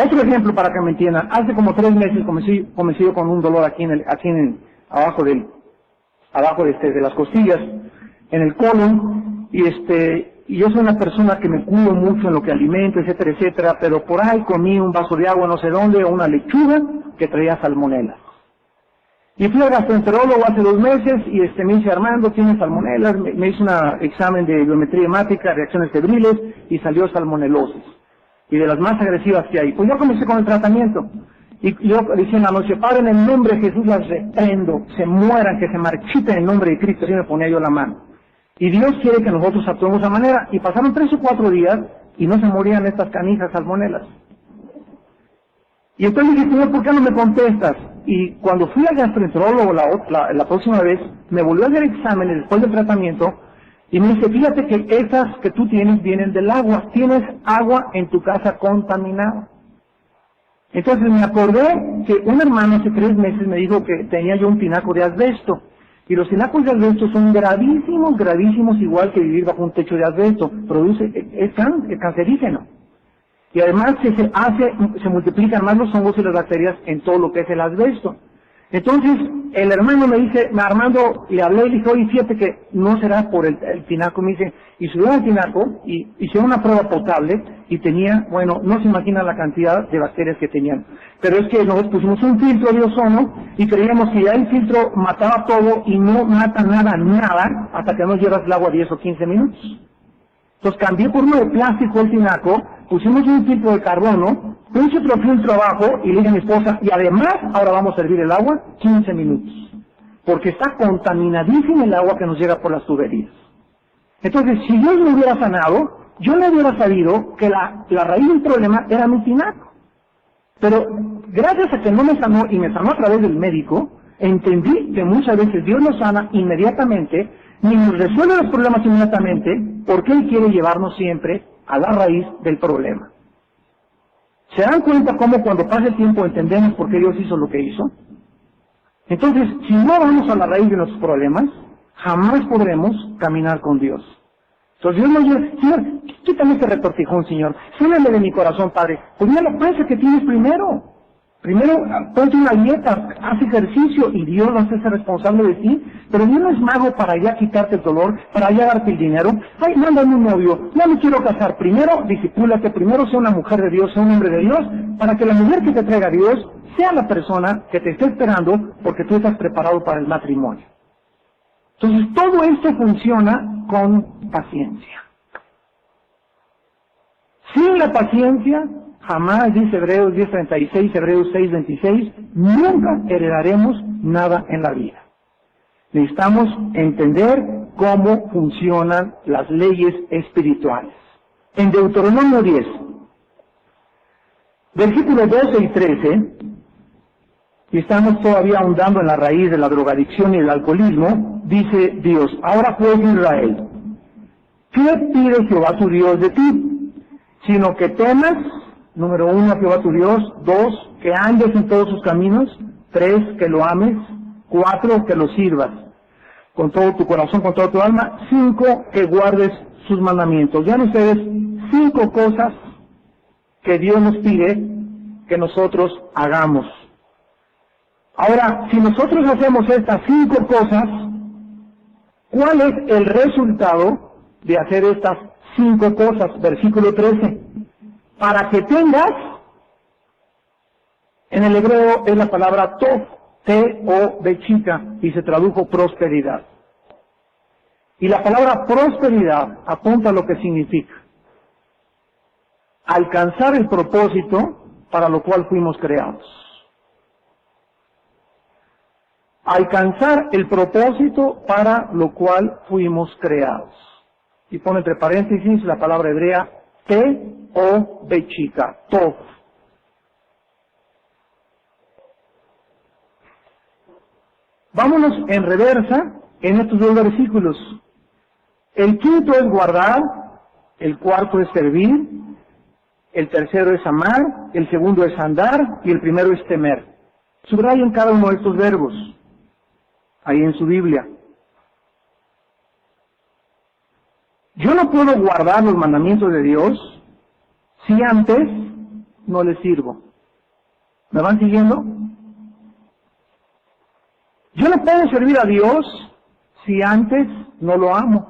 Otro ejemplo para que me entiendan. Hace como 3 meses comencé yo con un dolor abajo de las costillas, en el colon, y yo soy una persona que me cuido mucho en lo que alimento, etcétera, etcétera, pero por ahí comí un vaso de agua no sé dónde, o una lechuga que traía salmonela. Y fui al gastroenterólogo hace 2 meses y me dice, Armando, tienes salmonelas, me hizo un examen de biometría hemática, reacciones febriles, y salió salmonelosis, y de las más agresivas que hay. Pues yo comencé con el tratamiento, y yo decía en la noche, Padre, en el nombre de Jesús las reprendo, se mueran, que se marchiten en el nombre de Cristo, así me ponía yo la mano. Y Dios quiere que nosotros actuemos de esa manera, y pasaron 3 o 4 días, y no se morían estas canijas salmonelas. Y entonces dije, Señor, ¿por qué no me contestas? Y cuando fui al gastroenterólogo la próxima vez, me volvió a hacer exámenes después del tratamiento, y me dice, fíjate que esas que tú tienes vienen del agua, tienes agua en tu casa contaminada. Entonces me acordé que un hermano hace 3 meses me dijo que tenía yo un tinaco de asbesto, y los tinacos de asbesto son gravísimos, gravísimos, igual que vivir bajo un techo de asbesto, es cancerígeno. Y además se multiplican más los hongos y las bacterias en todo lo que es el asbesto. Entonces, el hermano me dice, Armando, le hablé y le dije, oye, fíjate que no será por el tinaco. Me dice, y subió al tinaco, y hicieron una prueba potable, y tenía, bueno, no se imagina la cantidad de bacterias que tenían. Pero es que nosotros pusimos un filtro de ozono, y creíamos que ya el filtro mataba todo, y no mata nada, hasta que no llevas el agua 10 o 15 minutos. Entonces cambié por uno de plástico el tinaco, pusimos un filtro de carbono, puse otro filtro abajo y le dije a mi esposa, y además ahora vamos a hervir el agua 15 minutos, porque está contaminadísima el agua que nos llega por las tuberías. Entonces, si Dios me hubiera sanado, yo no hubiera sabido que la raíz del problema era mi tinaco. Pero gracias a que no me sanó y me sanó a través del médico, entendí que muchas veces Dios nos sana inmediatamente, ni nos resuelve los problemas inmediatamente, porque Él quiere llevarnos siempre a la raíz del problema. ¿Se dan cuenta cómo cuando pasa el tiempo entendemos por qué Dios hizo lo que hizo? Entonces, si no vamos a la raíz de nuestros problemas, jamás podremos caminar con Dios. Entonces Dios nos dice, Señor, quítame este retortijón, Señor, sáname de mi corazón, Padre. Pues mira la panza que tienes primero. Primero, ponte una dieta, haz ejercicio y Dios va a hacerse responsable de ti. Pero Dios no es mago para ya quitarte el dolor, para ya darte el dinero. Ay, mándame un novio, no me quiero casar. Primero, discipúlate, primero sea una mujer de Dios, sea un hombre de Dios, para que la mujer que te traiga a Dios sea la persona que te esté esperando porque tú estás preparado para el matrimonio. Entonces, todo esto funciona con paciencia. Sin la paciencia, jamás, dice Hebreos 10:36, Hebreos 6:26, nunca heredaremos nada en la vida. Necesitamos entender cómo funcionan las leyes espirituales. En Deuteronomio 10, versículos 12 y 13, y estamos todavía ahondando en la raíz de la drogadicción y el alcoholismo, dice Dios, ahora pues Israel, ¿qué pide Jehová tu Dios de ti? Sino que temas, número 1, a Jehová tu Dios, 2, que andes en todos sus caminos, 3, que lo ames, 4, que lo sirvas con todo tu corazón, con toda tu alma, 5, que guardes sus mandamientos. Vean ustedes 5 cosas que Dios nos pide que nosotros hagamos. Ahora, si nosotros hacemos estas 5 cosas, ¿cuál es el resultado de hacer estas 5 cosas? Versículo 13. Para que tengas, en el hebreo es la palabra tov, T-O-V chica, y se tradujo prosperidad. Y la palabra prosperidad apunta a lo que significa alcanzar el propósito para lo cual fuimos creados. Alcanzar el propósito para lo cual fuimos creados. Y pone entre paréntesis la palabra hebrea T-O-V chica, tov. Vámonos en reversa en estos 2 versículos. El quinto es guardar, el cuarto es servir, el tercero es amar, el segundo es andar y el primero es temer. Subrayen cada uno de estos verbos ahí en su Biblia. Yo no puedo guardar los mandamientos de Dios si antes no le sirvo. ¿Me van siguiendo? Yo no puedo servir a Dios si antes no lo amo.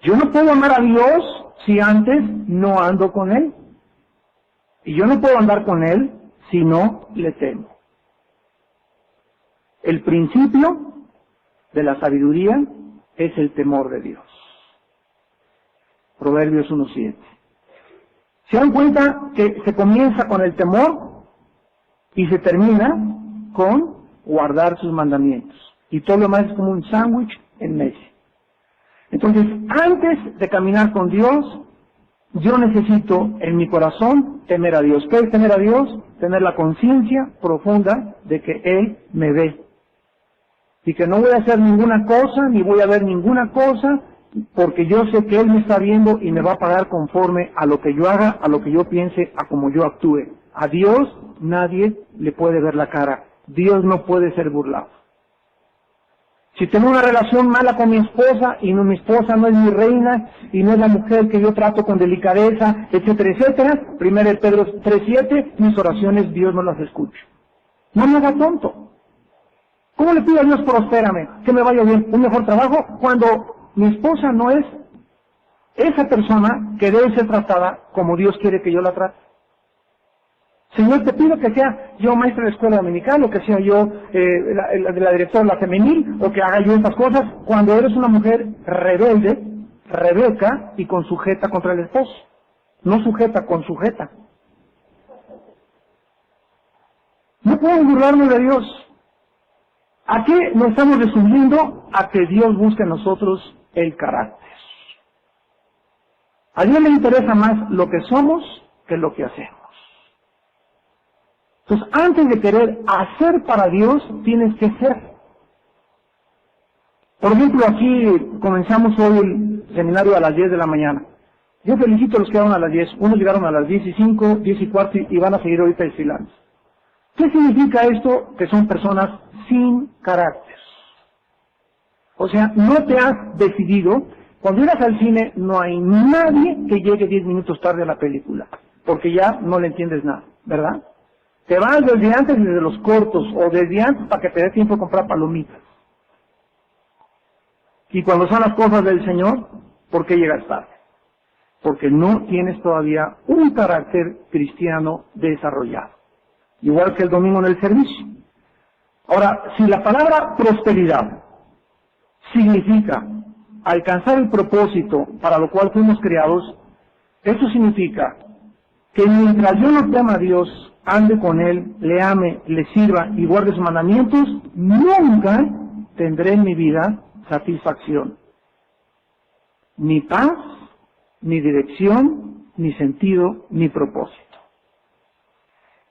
Yo no puedo amar a Dios si antes no ando con Él. Y yo no puedo andar con Él si no le temo. El principio de la sabiduría es el temor de Dios. Proverbios 1:7. ¿Se dan cuenta que se comienza con el temor y se termina con guardar sus mandamientos? Y todo lo demás es como un sándwich en medio. Entonces, antes de caminar con Dios, yo necesito en mi corazón temer a Dios. ¿Qué es temer a Dios? Tener la conciencia profunda de que Él me ve. Y que no voy a hacer ninguna cosa, ni voy a ver ninguna cosa, porque yo sé que Él me está viendo y me va a pagar conforme a lo que yo haga, a lo que yo piense, a como yo actúe. A Dios nadie le puede ver la cara. Dios no puede ser burlado. Si tengo una relación mala con mi esposa, y mi esposa no es mi reina, y no es la mujer que yo trato con delicadeza, etcétera, etcétera, 1 Pedro 3:7, mis oraciones Dios no las escucha. No me haga tonto. ¿Cómo le pido a Dios prospérame, que me vaya bien, un mejor trabajo, cuando mi esposa no es esa persona que debe ser tratada como Dios quiere que yo la trate? Señor, te pido que sea yo maestra de escuela dominical, o que sea yo la directora de la femenil, o que haga yo estas cosas, cuando eres una mujer rebelde, rebeca y con sujeta contra el esposo. No sujeta, con sujeta. No puedo burlarme de Dios. ¿A qué nos estamos resumiendo? A que Dios busque en nosotros el carácter. A Dios le interesa más lo que somos que lo que hacemos. Entonces, antes de querer hacer para Dios, tienes que ser. Por ejemplo, aquí comenzamos hoy el seminario a las 10 de la mañana. Yo felicito a los que llegaron a las 10. Unos llegaron a las 10:05, 10:15 y van a seguir ahorita desfilando. ¿Qué significa esto? Que son personas sin carácter. O sea, no te has decidido. Cuando llegas al cine, no hay nadie que llegue 10 minutos tarde a la película, porque ya no le entiendes nada, ¿verdad? Te vas desde antes, desde los cortos, o desde antes para que te dé tiempo de comprar palomitas. Y cuando son las cosas del Señor, ¿por qué llegas tarde? Porque no tienes todavía un carácter cristiano desarrollado. Igual que el domingo en el servicio. Ahora, si la palabra prosperidad significa alcanzar el propósito para lo cual fuimos creados, eso significa que mientras yo no teme a Dios, ande con Él, le ame, le sirva y guarde sus mandamientos, nunca tendré en mi vida satisfacción. Ni paz, ni dirección, ni sentido, ni propósito.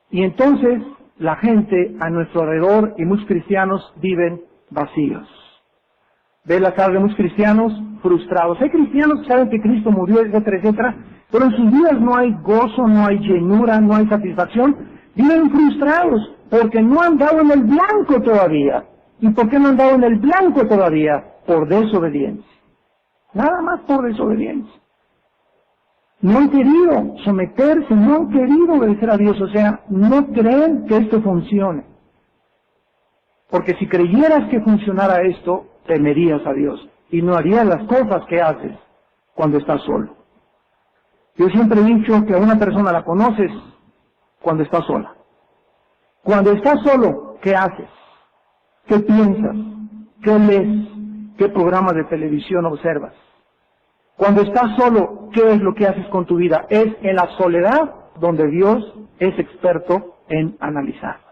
Y entonces la gente a nuestro alrededor y muchos cristianos viven vacíos. Ve la cara de muchos cristianos frustrados. Hay cristianos que saben que Cristo murió, etcétera, etcétera, pero en sus vidas no hay gozo, no hay llenura, no hay satisfacción. Viven frustrados porque no han dado en el blanco todavía. ¿Y por qué no han dado en el blanco todavía? Por desobediencia. Nada más por desobediencia. No han querido someterse, no han querido obedecer a Dios, o sea, no creen que esto funcione. Porque si creyeras que funcionara esto, temerías a Dios y no harías las cosas que haces cuando estás solo. Yo siempre he dicho que a una persona la conoces cuando está sola. Cuando estás solo, ¿qué haces? ¿Qué piensas? ¿Qué lees? ¿Qué programas de televisión observas? Cuando estás solo, ¿qué es lo que haces con tu vida? Es en la soledad donde Dios es experto en analizarnos.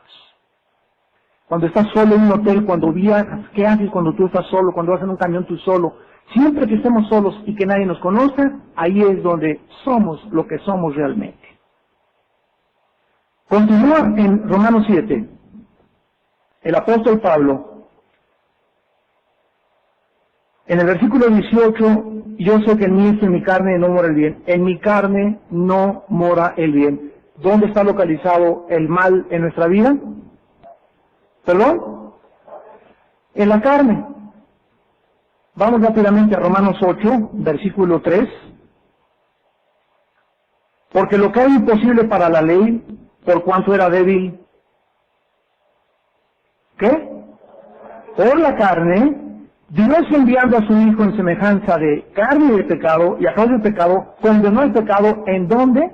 Cuando estás solo en un hotel, cuando viajas, ¿qué haces cuando tú estás solo? Cuando vas en un camión tú solo. Siempre que estemos solos y que nadie nos conozca, ahí es donde somos lo que somos realmente. Continúa en Romanos 7. El apóstol Pablo, en el versículo 18, yo sé que en mí, en mi carne no mora el bien. En mi carne no mora el bien. ¿Dónde está localizado el mal en nuestra vida? ¿Perdón? En la carne. Vamos rápidamente a Romanos 8, versículo 3. Porque lo que era imposible para la ley, por cuanto era débil, ¿qué? Por la carne, Dios enviando a su Hijo en semejanza de carne y de pecado, y a causa del pecado, condenó el pecado, ¿en dónde?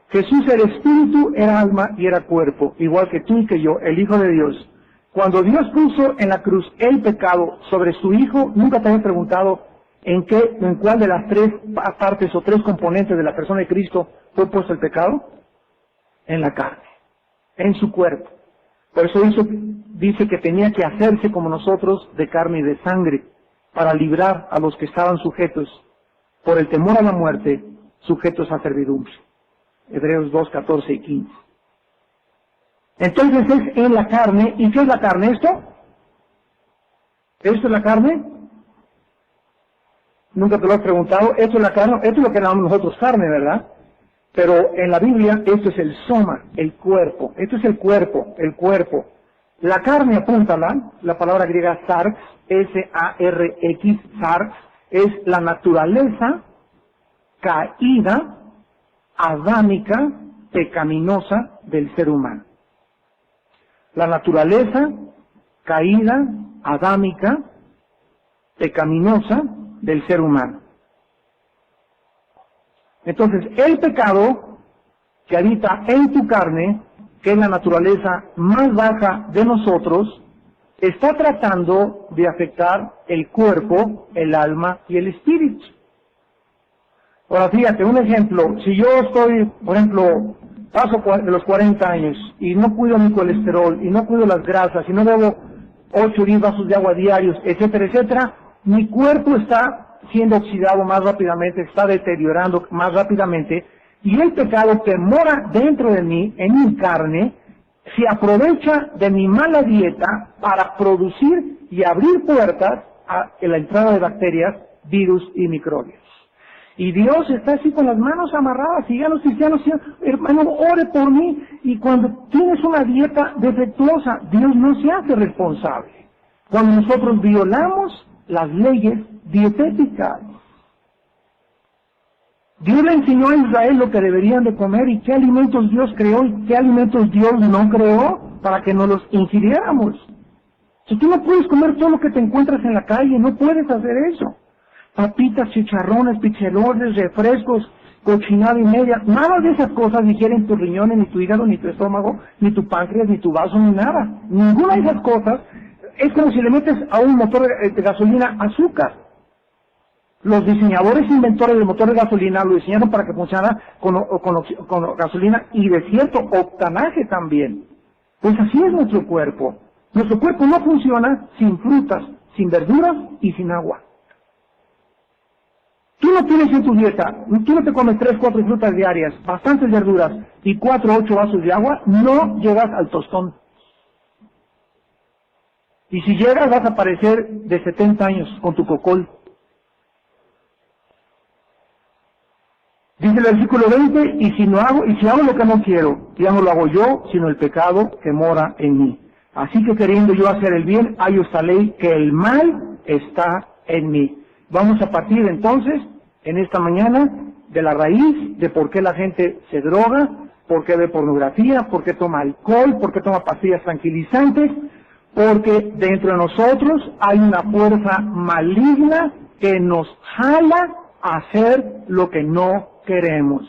Jesús era espíritu, era alma y era cuerpo, igual que tú y que yo, el Hijo de Dios. Cuando Dios puso en la cruz el pecado sobre su Hijo, nunca te había preguntado en cuál de las tres partes o tres componentes de la persona de Cristo fue puesto el pecado. En la carne, en su cuerpo. Por eso dice que tenía que hacerse como nosotros de carne y de sangre, para librar a los que estaban sujetos, por el temor a la muerte, sujetos a servidumbre. Hebreos 2, 14 y 15. Entonces es en la carne. ¿Y qué es la carne esto? ¿Esto es la carne? Nunca te lo has preguntado. ¿Esto es la carne? Esto es lo que llamamos nosotros carne, ¿verdad? Pero en la Biblia esto es el soma, el cuerpo. Esto es el cuerpo, el cuerpo. La carne, apúntala, la palabra griega sarx, S-A-R-X, sarx, es la naturaleza caída, adámica, pecaminosa del ser humano. La naturaleza caída, adámica, pecaminosa del ser humano. Entonces, el pecado que habita en tu carne, que es la naturaleza más baja de nosotros, está tratando de afectar el cuerpo, el alma y el espíritu. Ahora, fíjate, un ejemplo. Si yo estoy, por ejemplo, paso de los 40 años y no cuido mi colesterol, y no cuido las grasas, y no bebo 8 o 10 vasos de agua diarios, etcétera, etcétera, mi cuerpo está siendo oxidado más rápidamente, está deteriorando más rápidamente, y el pecado que mora dentro de mí, en mi carne, se aprovecha de mi mala dieta para producir y abrir puertas a la entrada de bacterias, virus y microbios. Y Dios está así con las manos amarradas, y ya los cristianos, hermano, ore por mí. Y cuando tienes una dieta defectuosa, Dios no se hace responsable. Cuando nosotros violamos las leyes dietéticas, Dios le enseñó a Israel lo que deberían de comer y qué alimentos Dios creó y qué alimentos Dios no creó para que no los ingiriéramos. Si tú no puedes comer todo lo que te encuentras en la calle, no puedes hacer eso. Papitas, chicharrones, pizzelones, refrescos, cochinada y media, nada de esas cosas digieren tus riñones, ni tu hígado, ni tu estómago, ni tu páncreas, ni tu vaso, ni nada. Ninguna de esas cosas. Es como si le metes a un motor de gasolina azúcar. Los diseñadores inventores del motor de gasolina lo diseñaron para que funcionara con gasolina y de cierto octanaje también. Pues así es nuestro cuerpo. Nuestro cuerpo no funciona sin frutas, sin verduras y sin agua. Tú no tienes en tu dieta, tú no te comes 3, 4 frutas diarias, bastantes verduras y 4 o 8 vasos de agua, no llegas al tostón. Y si llegas vas a aparecer de 70 años con tu cocol. Dice el versículo 20, y si hago lo que no quiero, ya no lo hago yo, sino el pecado que mora en mí. Así que queriendo yo hacer el bien, hallo esta ley, que el mal está en mí. Vamos a partir entonces, en esta mañana, de la raíz de por qué la gente se droga, por qué ve pornografía, por qué toma alcohol, por qué toma pastillas tranquilizantes, porque dentro de nosotros hay una fuerza maligna que nos jala a hacer lo que no queremos.